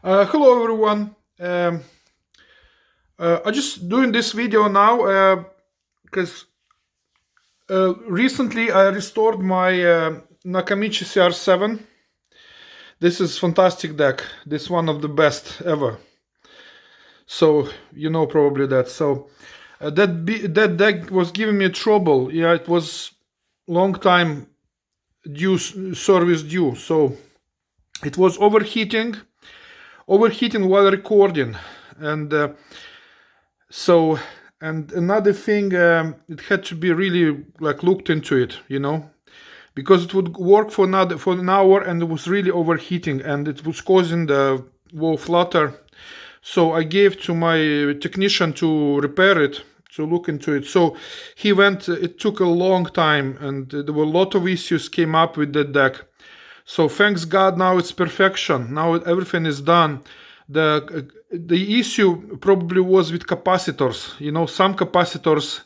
Hello everyone. I'm just doing this video now because recently I restored my Nakamichi CR7. This is fantastic deck. This is one of the best ever. So you know probably that. So that deck was giving me trouble. Yeah, it was long time service due. So it was overheating while recording, and so, and another thing, it had to be really like looked into it, because it would work for an hour, and it was really overheating, and it was causing the wall flutter. So I gave to my technician to repair it, to look into it. So he went. It took a long time, and there were a lot of issues came up with the deck. So thanks God, now it's perfection. Now everything is done. The issue probably was with capacitors. Some capacitors,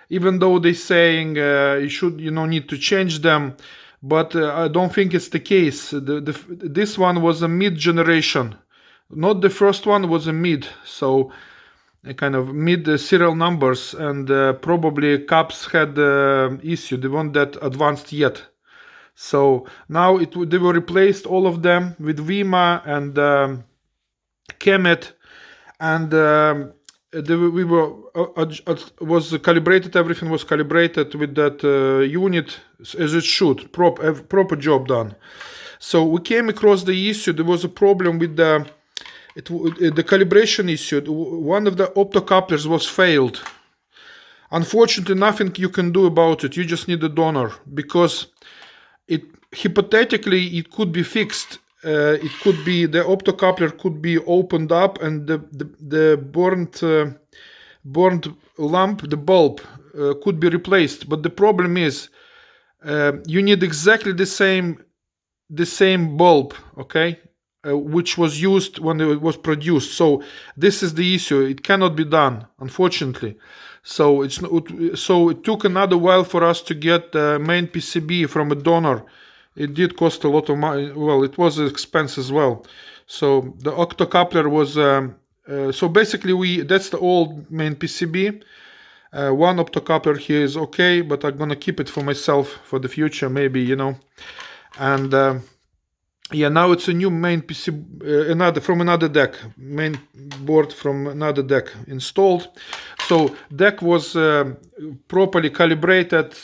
even though they saying you should, need to change them, but I don't think it's the case. This one was a mid generation, not the first one, was a mid. So a kind of mid serial numbers, and probably caps had issue. They weren't that advanced yet. So now they were replaced, all of them, with Vima and Kemet, and we were was calibrated. Everything was calibrated with that unit as it should. Proper job done. So we came across the issue. There was a problem with the calibration issue. One of the optocouplers was failed. Unfortunately, nothing you can do about it. You just need a donor, because it hypothetically it could be fixed. It could be the optocoupler could be opened up, and the burnt lamp, the bulb, could be replaced. But the problem is you need exactly the same bulb, okay, which was used when it was produced. So this is the issue. It cannot be done, unfortunately. So it took another while for us to get the main PCB from a donor. It did cost a lot of money. Well, it was expensive as well. So the octocoupler was so basically that's the old main PCB. One optocoupler here is okay, but I'm gonna keep it for myself for the future, maybe, and yeah, now it's a new main PC, another deck, main board from another deck installed. So deck was properly calibrated,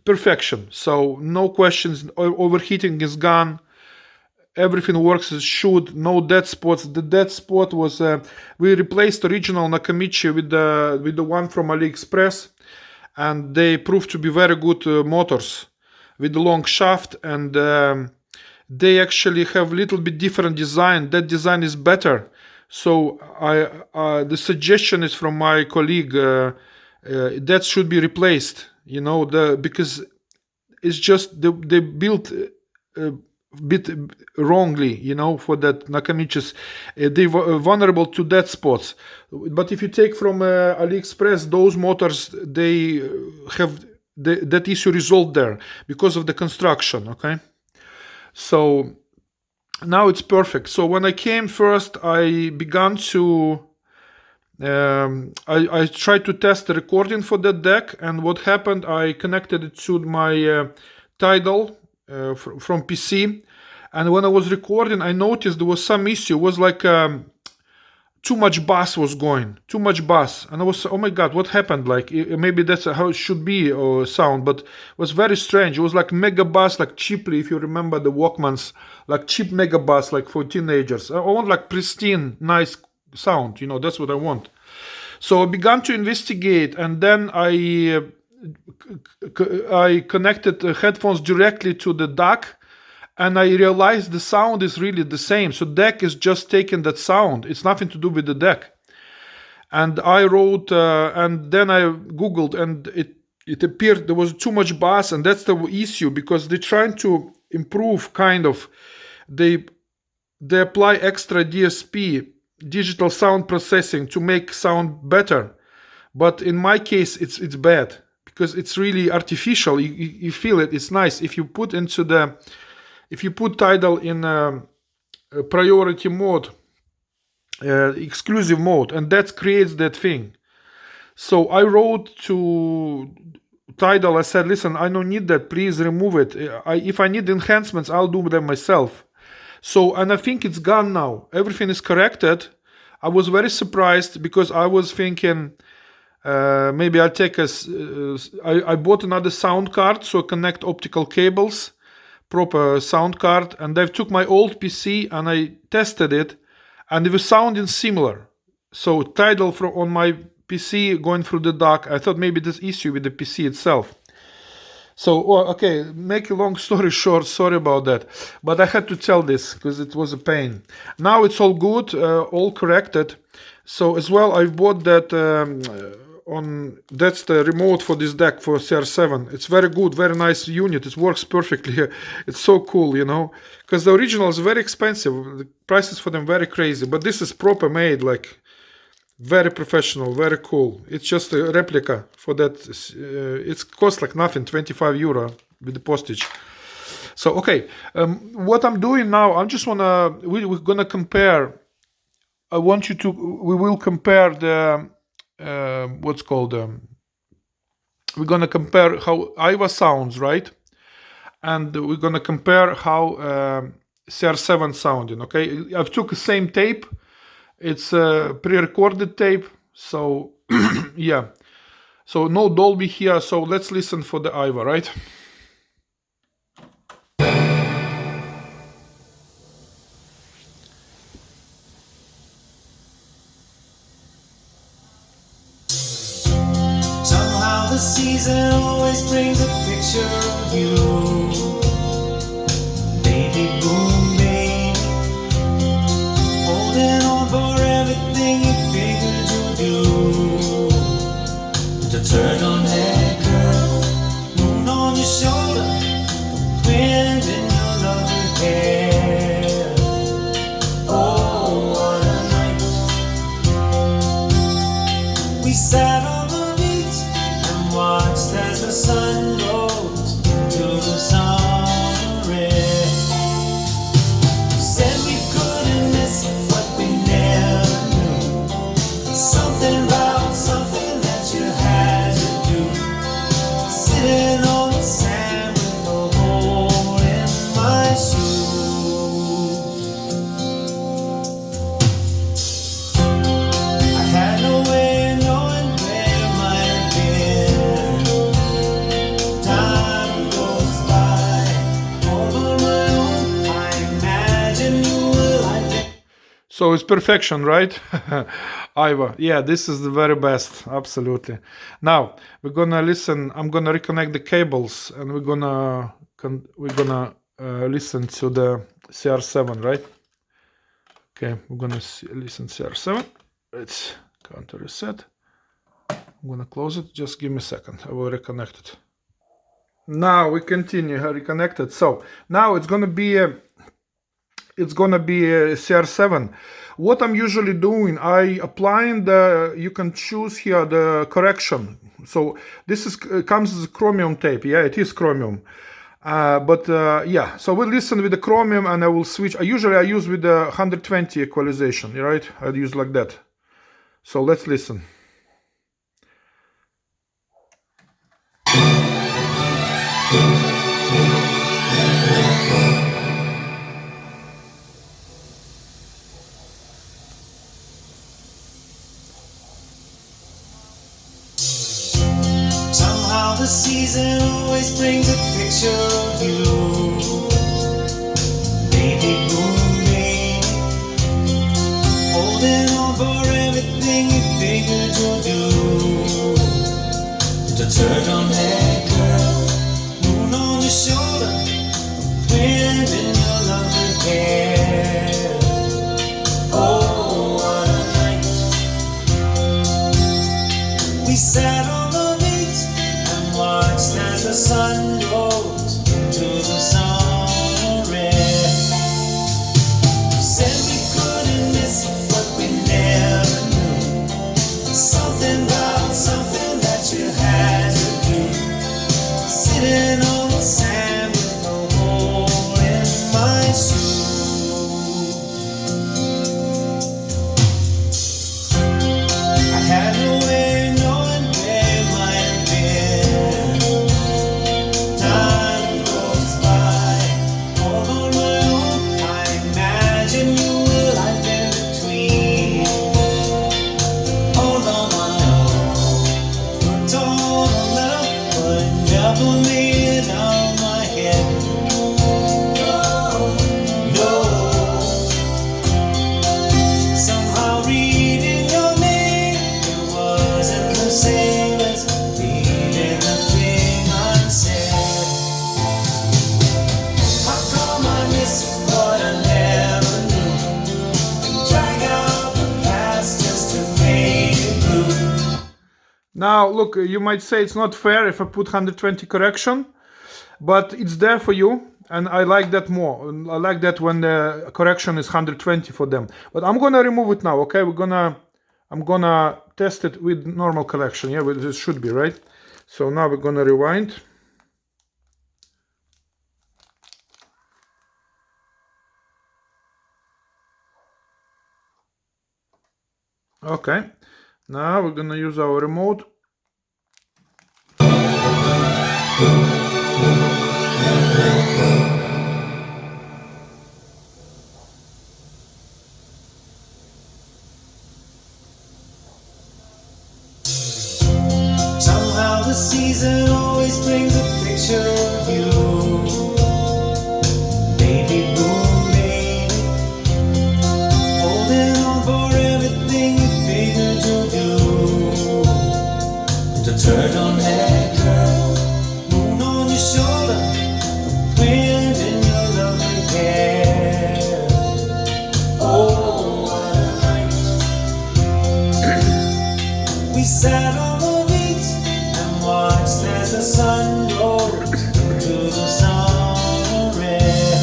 perfection. So no questions. Overheating is gone. Everything works as should. No dead spots. The dead spot was we replaced original Nakamichi with the one from AliExpress, and they proved to be very good motors with the long shaft, and they actually have a little bit different design. That design is better. So the suggestion is from my colleague that should be replaced. Because it's just they built a bit wrongly. For that Nakamichis, they were vulnerable to dead spots. But if you take from AliExpress, those motors, they have that issue resolved there because of the construction. Okay. So now it's perfect. So when I came first, I began to I tried to test the recording for that deck, and what happened, I connected it to my Tidal from PC, and when I was recording, I noticed there was some issue. It was like too much bass was going, too much bass, and I was, oh my god, what happened? Like maybe that's how it should be or sound, but it was very strange. It was like mega bass, like cheaply, if you remember the Walkmans, like cheap mega bass, like for teenagers. I want like pristine, nice sound. That's what I want. So I began to investigate, and then I connected the headphones directly to the DAC, and I realized the sound is really the same. So DAC is just taking that sound. It's nothing to do with the deck. And I wrote, and then I Googled, and it appeared there was too much bass, and that's the issue, because they're trying to improve, kind of. They apply extra DSP, digital sound processing, to make sound better. But in my case, it's bad, because it's really artificial. You feel it. It's nice if you put Tidal in priority mode. exclusive mode, and that creates that thing. So I wrote to Tidal. I said, listen, I don't need that. Please remove it. If I need enhancements, I'll do them myself. So, and I think it's gone now. Everything is corrected. I was very surprised because I was thinking maybe I'll take I bought another sound card, so connect optical cables, proper sound card, and I took my old PC and I tested it, and it was sounding similar. So Tidal on my PC going through the dock, I thought maybe this issue with the PC itself. So, okay, make a long story short, sorry about that. But I had to tell this because it was a pain. Now it's all good, all corrected. So as well, I bought that that's the remote for this deck for CR7. It's very good, very nice unit. It works perfectly. It's so cool, you know, because the original is very expensive. The prices for them very crazy, but this is proper made, like very professional, very cool. It's just a replica for that. It costs like nothing, 25 euro with the postage. So, okay, what I'm doing now, I'm just we're gonna compare. We will compare the, what's called, we're gonna compare how Aiva sounds, right? And we're gonna compare how CR7 sounding, okay? I've took the same tape. It's a pre-recorded tape, so yeah. So no Dolby here, so let's listen for the Aiva, right? Somehow the season always brings a picture of you. Baby boom, babe, holding on for everything you figured you'd do. To turn on that girl, moon on your shoulder, the wind in your lovely hair. Oh, what a night. We sat on the beach and watched as the sun rose to the summer air. Said we couldn't miss what we never knew. Something about something that you had to do. Sitting on the sand with a hole in my shoe. I had no way of knowing where I might have been. Time goes by, all on my own. I imagine you were like. So it's perfection, right? Aiva, yeah, this is the very best, absolutely. Now we're gonna listen. I'm gonna reconnect the cables, and we're gonna listen to the CR7, right? Okay, we're gonna listen CR7. Let's counter reset. I'm gonna close it. Just give me a second. I will reconnect it. Now we continue. I reconnected. So now it's gonna be a CR7. What I'm usually doing, I applying you can choose here the correction. So this comes as chromium tape. Yeah, it is chromium. Yeah, so we'll listen with the chromium and I will switch. I use with the 120 equalization, right? I use like that. So let's listen. Somehow the season always brings a picture of you. Baby boom, babe, holding on for everything you figured you'd do. To turn on that girl, moon on your shoulder, wind in your lovely hair. Oh, what a night. We sat on the beach and watched as the sun rose to the sun. Now, look, you might say it's not fair if I put 120 correction, but it's there for you, and I like that more. I like that when the correction is 120 for them. But I'm gonna remove it now, okay? I'm gonna test it with normal correction. Yeah, this should be right. So now we're gonna rewind. Okay, now we're gonna use our remote. Somehow the season always brings a picture of you. Baby boom, baby. Holding on for everything you figured you'd do. To turn on that curl, moon on your shoulder, wind in your lovely hair. Oh, what a night. We sat on the beach and watched as the sun rose to the summer air.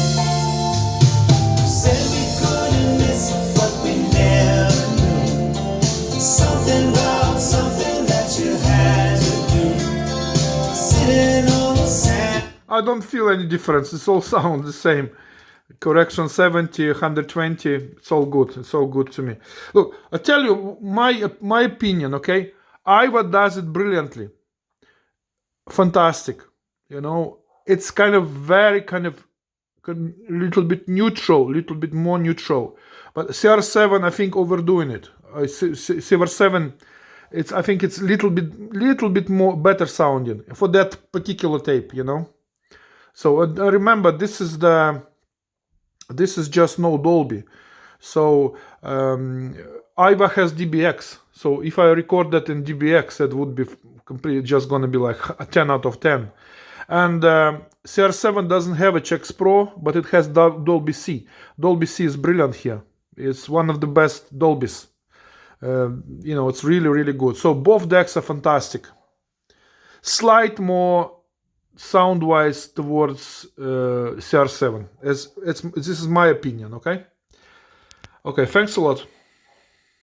Said we couldn't miss what we never knew. Something about something that you had to do. Sitting on the sand. I don't feel any difference. It's all sound the same. Correction 70, 120. It's all good. It's all good to me. Look, I tell you my opinion. Okay, Iva does it brilliantly. Fantastic. You know, it's kind of very little bit neutral, little bit more neutral. But CR7, I think overdoing it. CR7, I think it's little bit more better sounding for that particular tape. You know. So remember, this is just no Dolby. So Iva has DBX. So if I record that in DBX, that would be completely just gonna be like a 10 out of 10. And CR7 doesn't have a Chex Pro, but it has Dolby C. Dolby C is brilliant here. It's one of the best Dolbys. You know, it's really, really good. So both decks are fantastic. Slight more sound-wise towards CR7. This is my opinion, okay? Okay, thanks a lot.